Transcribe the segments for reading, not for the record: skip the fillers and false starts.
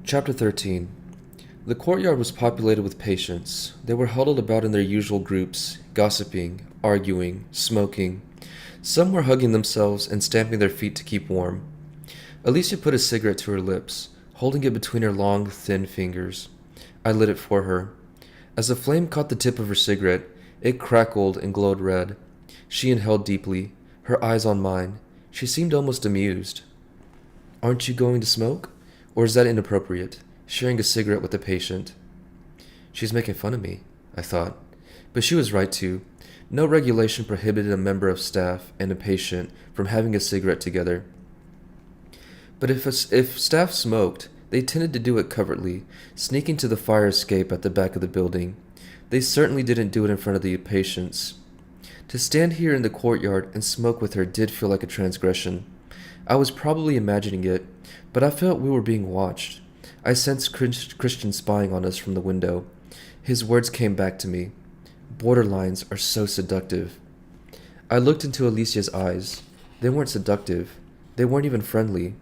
Chapter 13. The courtyard was populated with patients. They were huddled about in their usual groups, gossiping, arguing, smoking. Some were hugging themselves and stamping their feet to keep warm. Alicia put a cigarette to her lips, holding it between her long, thin fingers. I lit it for her. As the flame caught the tip of her cigarette, it crackled and glowed red. She inhaled deeply, her eyes on mine. She seemed almost amused. "Aren't you going to smoke? Or is that inappropriate, sharing a cigarette with a patient?" She's making fun of me, I thought. But she was right too. No regulation prohibited a member of staff and a patient from having a cigarette together. But if staff smoked, they tended to do it covertly, sneaking to the fire escape at the back of the building. They certainly didn't do it in front of the patients. To stand here in the courtyard and smoke with her did feel like a transgression. I was probably imagining it, but I felt we were being watched. I sensed Christian spying on us from the window. His words came back to me. Borderlines are so seductive. I looked into Alicia's eyes. They weren't seductive. They weren't even friendly.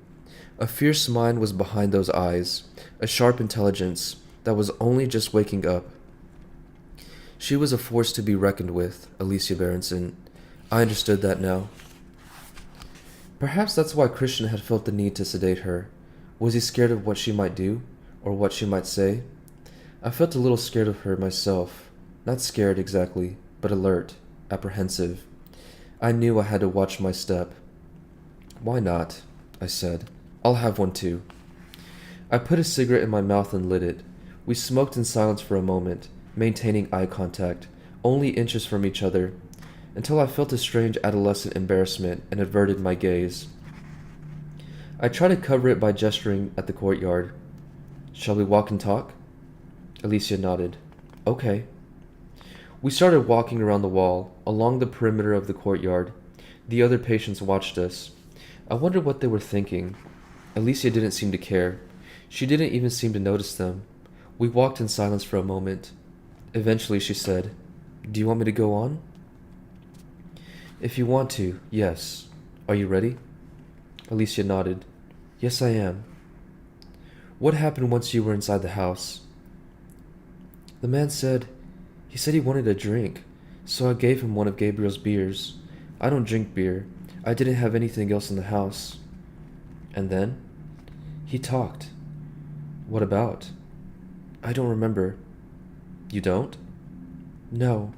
A fierce mind was behind those eyes, a sharp intelligence that was only just waking up. She was a force to be reckoned with, Alicia Berenson. I understood that now. Perhaps that's why Christian had felt the need to sedate her. Was he scared of what she might do, or what she might say? I felt a little scared of her myself. Not scared exactly, but alert, apprehensive. I knew I had to watch my step. "Why not?" I said. "I'll have one too." I put a cigarette in my mouth and lit it. We smoked in silence for a moment, maintaining eye contact, only inches from each other, until I felt a strange adolescent embarrassment and averted my gaze. I tried to cover it by gesturing at the courtyard. "Shall we walk and talk?" Alicia nodded. "Okay." We started walking around the wall, along the perimeter of the courtyard. The other patients watched us. I wondered what they were thinking. Alicia didn't seem to care. She didn't even seem to notice them. We walked in silence for a moment. Eventually she said, "Do you want me to go on?" "If you want to, yes. Are you ready?" Alicia nodded. "Yes, I am." "What happened once you were inside the house?" "The man said he wanted a drink, so I gave him one of Gabriel's beers. I don't drink beer. I didn't have anything else in the house." "And then?" "He talked." "What about?" "I don't remember." "You don't?" "No."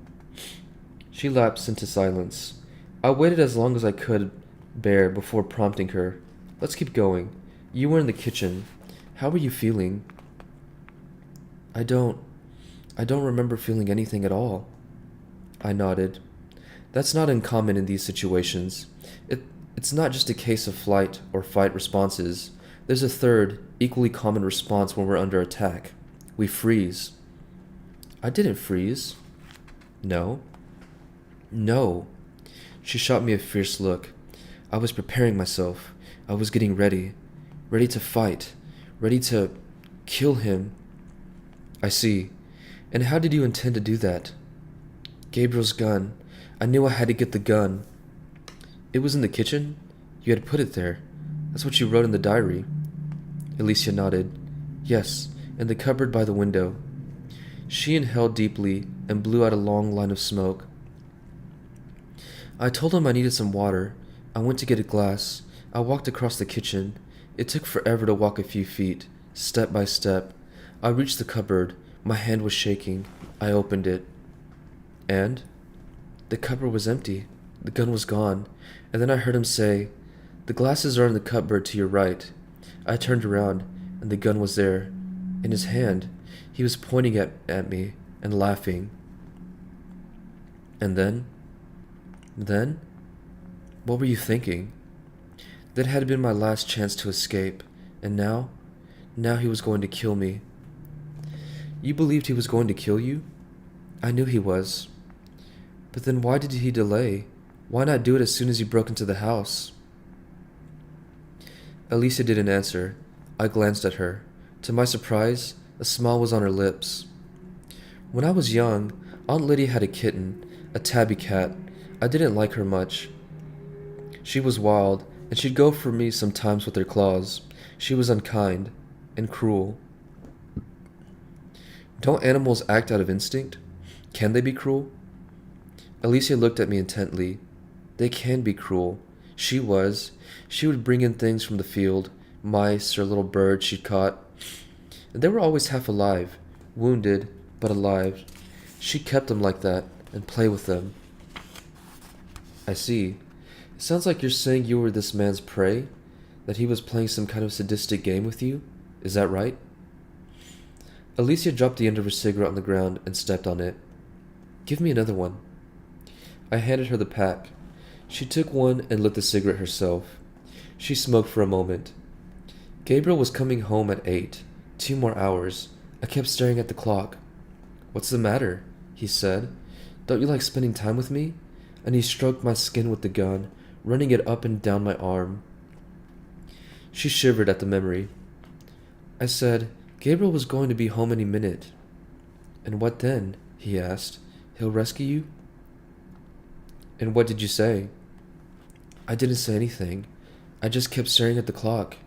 She lapsed into silence. I waited as long as I could bear before prompting her. "Let's keep going. You were in the kitchen. How were you feeling?" I don't remember feeling anything at all." I nodded. That's not uncommon in these situations. It's not just a case of flight or fight responses. There's a third, equally common response when we're under attack. We freeze. "I didn't freeze." "No?" "No." She shot me a fierce look. I was preparing myself. I was getting ready. Ready to fight. Ready to kill him. "I see. And how did you intend to do that?" "Gabriel's gun. I knew I had to get the gun." "It was in the kitchen? You had put it there. That's what you wrote in the diary." Alicia nodded. "Yes, in the cupboard by the window." She inhaled deeply and blew out a long line of smoke. "I told him I needed some water. I went to get a glass. I walked across the kitchen. It took forever to walk a few feet, step by step. I reached the cupboard. My hand was shaking. I opened it. And? The cupboard was empty. The gun was gone. And then I heard him say, 'The glasses are in the cupboard to your right.' I turned around, and the gun was there. In his hand. He was pointing at me and laughing." "And then?" "Then? What were you thinking?" "That had been my last chance to escape. And now he was going to kill me." "You believed he was going to kill you?" "I knew he was." "But then why did he delay? Why not do it as soon as you broke into the house?" Alicia didn't answer. I glanced at her. To my surprise, a smile was on her lips. "When I was young, Aunt Lydia had a kitten, a tabby cat. I didn't like her much. She was wild, and she'd go for me sometimes with her claws. She was unkind, and cruel. Don't animals act out of instinct? Can they be cruel? Alicia looked at me intently. They can be cruel. She was. She would bring in things from the field, mice or little birds she'd caught. And they were always half alive, wounded, but alive. She kept them like that and play with them. I see. It sounds like you're saying you were this man's prey? That he was playing some kind of sadistic game with you? Is that right? Alicia dropped the end of her cigarette on the ground and stepped on it. Give me another one. I handed her the pack. She took one and lit the cigarette herself. She smoked for a moment. Gabriel was coming home at 8. 2 more hours. I kept staring at the clock. What's the matter? He said. Don't you like spending time with me? And he stroked my skin with the gun, running it up and down my arm. She shivered at the memory. I said, Gabriel was going to be home any minute. And what then? He asked. He'll rescue you? And what did you say? I didn't say anything. I just kept staring at the clock.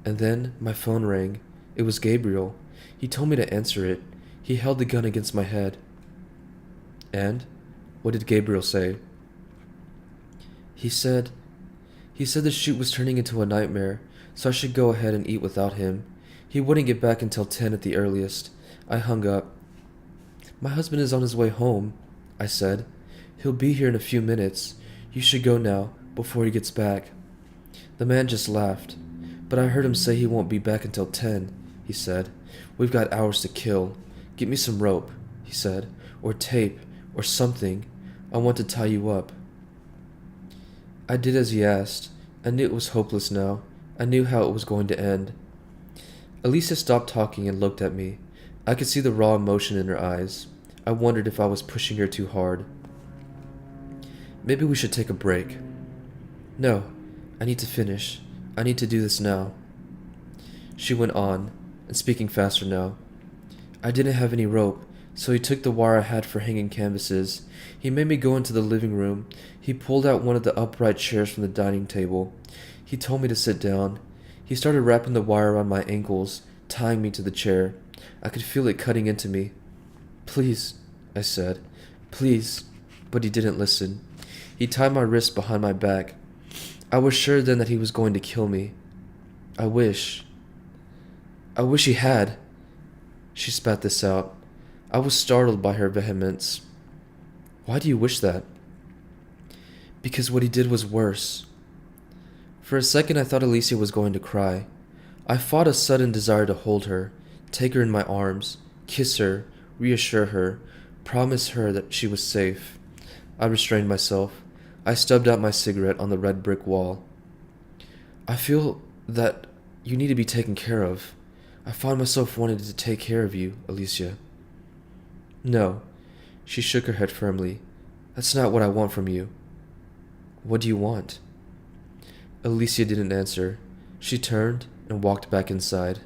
And then my phone rang. It was Gabriel. He told me to answer it. He held the gun against my head. And? What did Gabriel say? He said the shoot was turning into a nightmare, so I should go ahead and eat without him. He wouldn't get back until 10 at the earliest. I hung up. My husband is on his way home, I said. He'll be here in a few minutes. You should go now, before he gets back. The man just laughed. But I heard him say he won't be back until 10, he said. We've got hours to kill. Get me some rope, he said, or tape, or something. I want to tie you up. I did as he asked. I knew it was hopeless now. I knew how it was going to end. Alicia stopped talking and looked at me. I could see the raw emotion in her eyes. I wondered if I was pushing her too hard. Maybe we should take a break. No, I need to finish. I need to do this now. She went on, and speaking faster now. I didn't have any rope, so he took the wire I had for hanging canvases. He made me go into the living room. He pulled out one of the upright chairs from the dining table. He told me to sit down. He started wrapping the wire around my ankles, tying me to the chair. I could feel it cutting into me. Please, I said. Please. But he didn't listen. He tied my wrists behind my back. I was sure then that he was going to kill me. I wish he had. She spat this out. I was startled by her vehemence. Why do you wish that? Because what he did was worse. For a second I thought Alicia was going to cry. I fought a sudden desire to hold her, take her in my arms, kiss her, reassure her, promise her that she was safe. I restrained myself. I stubbed out my cigarette on the red brick wall. I feel that you need to be taken care of. I find myself wanting to take care of you, Alicia. No. She shook her head firmly. That's not what I want from you. What do you want? Alicia didn't answer. She turned and walked back inside.